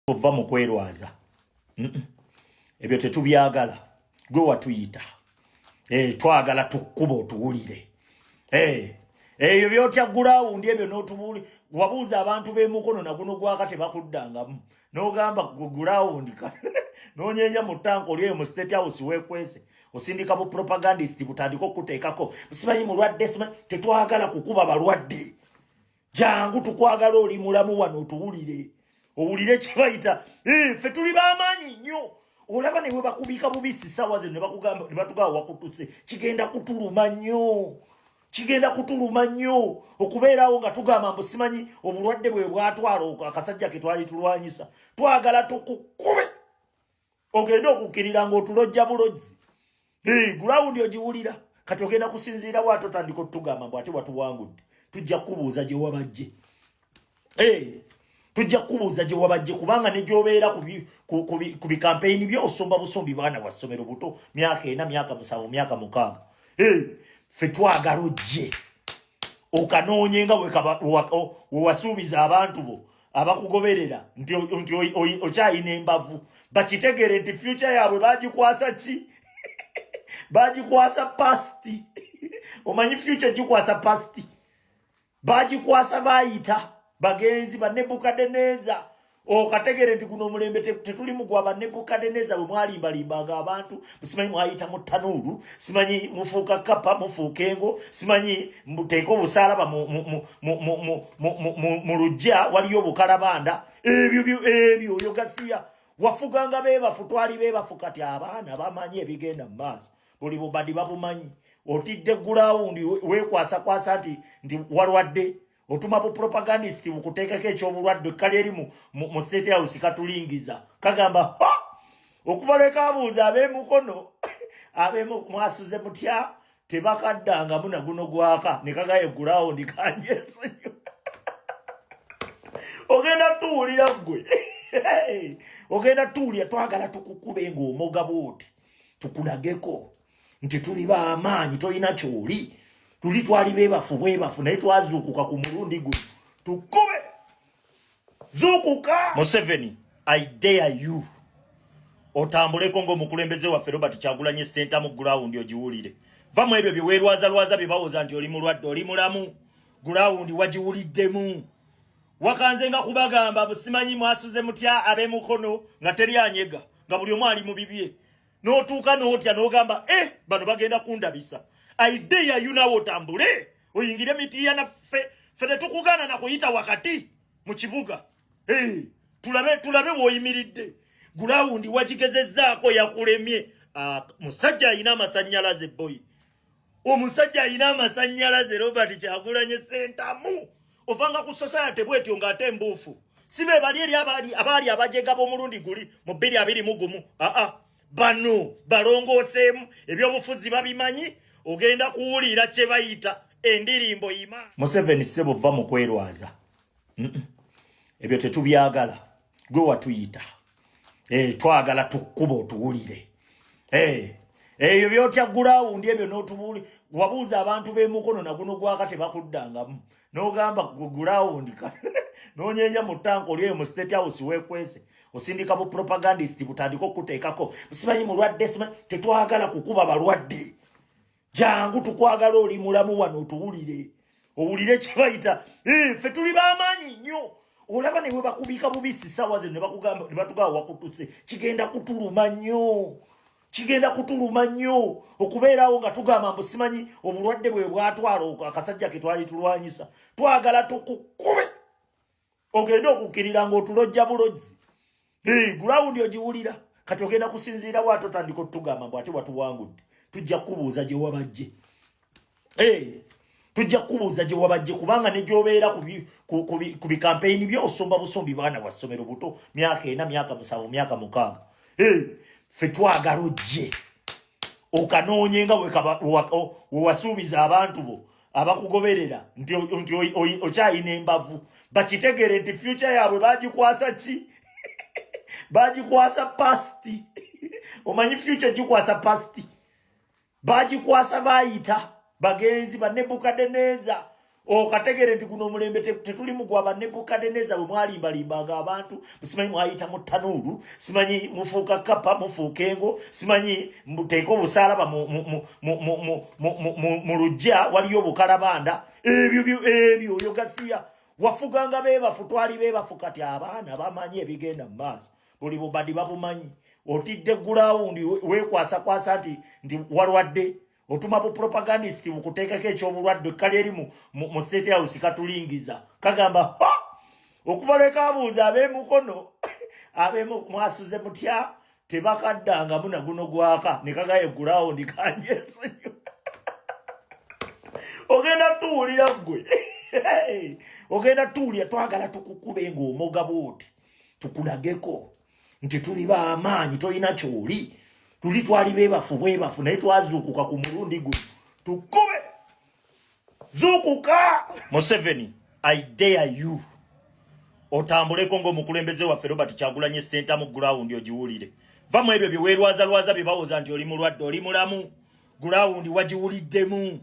Ova mu kwerwaza. Ebyo tetubyagala. Gwe watuyita. Twagala tukkuba otuwulire. Ebyo byotya gulawundi ebyo n'otubuuli. Wabuuza abantu b'emukono na guno gwaka tebakuddangamu. N'ogamba gulawundi n'onyeenya mu tanka oli eyo mu State House weekwese. Osindika bu propagandist butandika okuteekako. Simanyi mulwadde simanyi tetwagala kukuba balwadde. Jangu tukwagala oli mulamu wano otuwulire. Owulire kye bayita ffe tuli b'amaanyi nnyo. Olaba ne bwe bakubika bubisi ssaawa zino ne bakugamba ne batugamba wakutuse kigenda kutuluma nnyo. Kigenda kutuluma nnyo okubeerawo nga tugamba mbu simanyi obulwadde bwe bwatwala akasajja ke twali tulwanyisa. Twagala tukukube ogenda okukkirira ng'otulojja bulojzi. Gulawundi ogiwulira kati ogenda kusinziira bw'ato tandika otugamba mbu ate watuwangudde. Tujja kubuuza gye wabajje. Tujja kubuuza gye wabajje kubanga ne gy'obeera ku bikampeyini byo osomba busombi baana bwa ssomero buto myaka 4 myaka 7 myaka 6. Ffe twagala ojje okanoonye nga wewasuubiza abantu bo abakugoberera nti okyayina embavu bakitegere nti future yaabwe bagikwasa ki? Bagikwasa pasti. Omanyi future gikwasa pasti. Bagikwasa bayita bagenzi ba Nebukadneza. Okategere nti kuno omulembe tetuli mugwa ba Nebukadneza bwe mwalimbalimbanga abantu. Simanyi mwayita mu tanuulu, simanyi mufuuka kapa, mufuuka engo, simanyi muteeka obusalaba mu lujja waliyo obukalabanda. Ebyo oyo gasiya. Wafuganga beebafu twali beebafu kati abaana bamanyi ebigenda mu maaso. Buli bubadi babumanyi. Otidde gulawundi weekwasa nti walwadde. Otuma bu propagandist bukuteekako ekyobulwadde kali eri mu State House katulingiza. Kagamba okubaleka abuuza ab'emukono ab'emu mwasuze mutya tebakaddangamu na guno gwaka ne kagaye gulawundi kanjeso. Ogenda tuwulira gwe. Ogenda tuwulira twagala tukukube ng'omoga bwoti. Tukulageko nti tuli b'amaanyi toyina kyoli. Tuli twali bwebafu naye twazuukuka ku mulundi guno. Tukube. Zuukuka. Museveni, I dare you. Otambuleko ng'omukulembeze waffe Robert Kyagulanyi Ssentamu mu gulawundi ogiwulire. Va mu ebyo bye weerwaza bye bawooza nti oli mulwadde oli mulamu. Gulawundi wagiwuliddemu. Wakanze nga kubagamba busimanyi mwasuze mutya ab'emukono nga teri anyega nga buli omu ali mu bibye. N'otuuka n'otya n'ogamba bano bagenda kundabisa. I dare you nawe otambule oyingire mitiya naffe ffe tetukugana na kuyita wakati mu kibuga. Tulabe w'oyimiridde. Gulawundi wagigezezzaako yakulemye. Musajja alina amasannyalaze boy. Omusajja alina amasannyalaze Robert Kyagulanyi Ssentamu. Ovanga ku society bwetyo ng'ate mbuufu. Si be bali eri abaali abajega b'omulundi guli mu 2021. Bano balongooseemu eby'obufuzi babimanyi. Ogenda kuwulira kye bayita endirimbo ima. Museveni ssebo va mu kwerwaza. Ebyo tetubyagala. Gwe watuyita. Twagala tukkuba otuwulire. Ebyo byotya gulawundi ebyo n'otubuuli. Wabuuza abantu b'emukono na guno gwaka tebakuddangamu. N'ogamba gulawundi n'onyeenya mu tanka oli eyo mu State House weekwese. Osindika bu propagandist butandika okuteekako. Simanyi mulwadde simanyi tetwagala kukuba balwadde. Jangu tukwagala oli mulamu wano otuwulire. Owulire kye bayita ffe tuli b'amaanyi nnyo. Olaba ne bwe bakubika bubisi ssaawa zino ne batugamba wakutuse kigenda kutuluma nnyo. Kigenda kutuluma nnyo okubeerawo nga tugamba mbu simanyi obulwadde bwe bwatwala akasajja ke twali tulwanyisa. Twagala tukukube ogenda okukkirira ng'otulojja bulojzi. Gulawundi ogiwulira kati ogenda kusinziira bw'ato tandika otugamba mbu ate watuwangudde. Tujja kubuuza gye wabajje. Tujja kubuuza gye wabajje kubanga ne gy'obeera ku bikampeyini byo osomba busombi baana bwa ssomero buto myaka 4 myaka 7 myaka 6. Ffe twagala ojje okanoonye nga wewasuubiza abantu bo abakugoberera nti okyayina embavu bakitegere nti future yaabwe bagikwasa ki? Bagikwasa pasti. Omanyi future gikwasa pasti. Bagikwasa bayita bagenzi ba Nebukadneza. okategere nti guno omulembe tetuli mugwa Nebukadneza bwe mwalimbalimbanga abantu simanyi mwayita mu ttanuulu simanyi mufuuka kapa mufuuka engo simanyi muteeka obusalaba mu lujja waliyo obukalabanda ebyo oyo Gasiya wafuganga beebafu twali beebafu kati abaana bamanyi ebigenda mu maaso buli bubadi babumanyi otidde gulawundi weekwasakwasa nti walwadde otuma bu propagandist bukuteekako ekyobulwadde kali eri mu State House katulingiza kagamba okubaleka abuuza ab'emukono ab'emu mwasuze mutya tebakaddangamu na guno gwaka ne kagaye gulawundi kanjesenyo ogenda tuwulira gwe ogenda tuwulira twagala tukukube ng'omoga bwoti tukulageko nti tuli b'amaanyi tolina kyoli tuli twali bwebafu naye twazuukuka ku mulundi guno tukube zuukuka Museveni I dare you otambuleko ng'omukulembeze waffe Robert Kyagulanyi Ssentamu gulawundi ogiwulire va mu ebyo bye weerwazalwaza bye bawooza nti oli mulwadde oli mulamu gulawundi wagiwuliddemu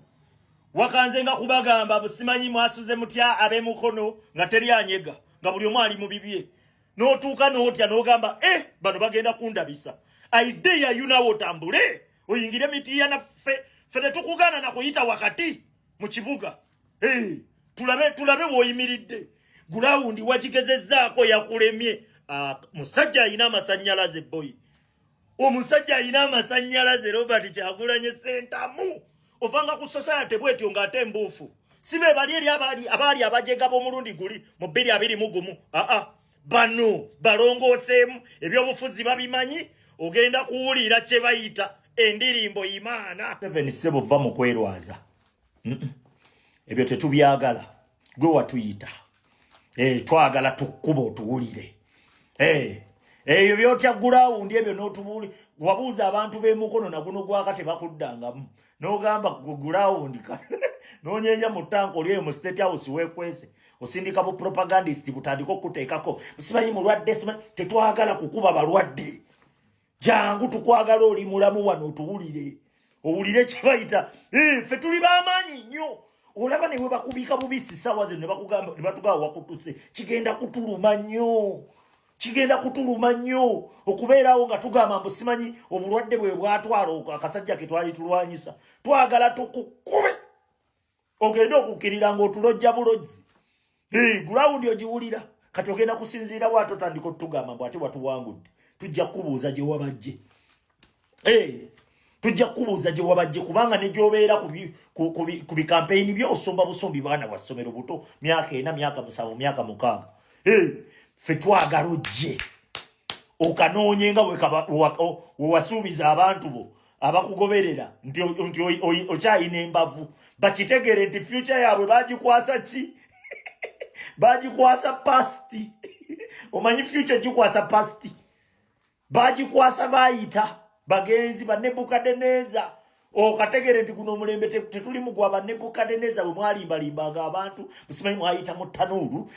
wakanze nga kubagamba busimanyi mwasuze mutya ab'emukono nga teri anyega nga buli omu ali mu bibye n'otuuka n'otya n'ogamba bano bagenda kundabisa I dare you nawe otambule oyingire mitiya naffe ffe tetukugana na kuyita wakati mu kibuga tulabe bw'oyimiridde gulawundi wagigezezzaako yakulemye musajja alina amasannyalaze boy omusajja alina amasannyalaze Robert Kyagulanyi Ssentamu ovanga ku society bwetyo ng'ate embuufu si be bali eri abaali abajega b'omulundi guli mu 2021 bano balongooseemu ebyobufuzi babimanyi ogenda kuwulira kye bayita endirimbo imaana 7 va mu kwerwaza ebyo tetubyagala gwe watuyita twagala tukkuba otuwulire ebyo byotya gulawundi ebyo n'otubuuli wabuuza abantu b'emukono na guno gwaka tebakuddangamu n'ogamba gulawundi n'onyenya mu tanka oli eyo mu State House weekwese osindika bu propagandist butandika okuteekako simanyi mulwadde simanyi tetwagala kukuba balwadde jangu tukwagala oli mulamu wano otuwulire owulire kye bayita ffe tuli b'amaanyi nnyo olaba ne bwe bakubika bubisi ssaawa zino ne batugamba wakutuse kigenda kutuluma nnyo okubeerawo nga tugamba mbu simanyi obulwadde bwe bwatwala akasajja ke twali tulwanyisa twagala tukukube ogenda okukkirira ng'otulojja bulojzi gulawundi ogiwulira kati ogenda kusinziira bw'ate otandika otugamba mbu ate watuwangudde tujja kubuuza gye wabajje tujja kubuuza gye wabajje kubanga ne gy'obeera ku bikampeyini byo osomba busombi baana bwa ssomero buto myaka 4 myaka 7 myaka 6 ffe twagala ojje okanoonye nga wewasuubiza abantu bo abakugoberera nti okyayina embavu bakitegere nti future yaabwe bagikwasa ki bagikwasa pasti omanyi future gikwasa pasti bagikwasa bayita bagenzi ba Nebukadneza okategere nti guno omulembe tetuli mugwa Nebukadneza bwe mwalimbalimbanga abantu simanyi mwayita mu ttanuulu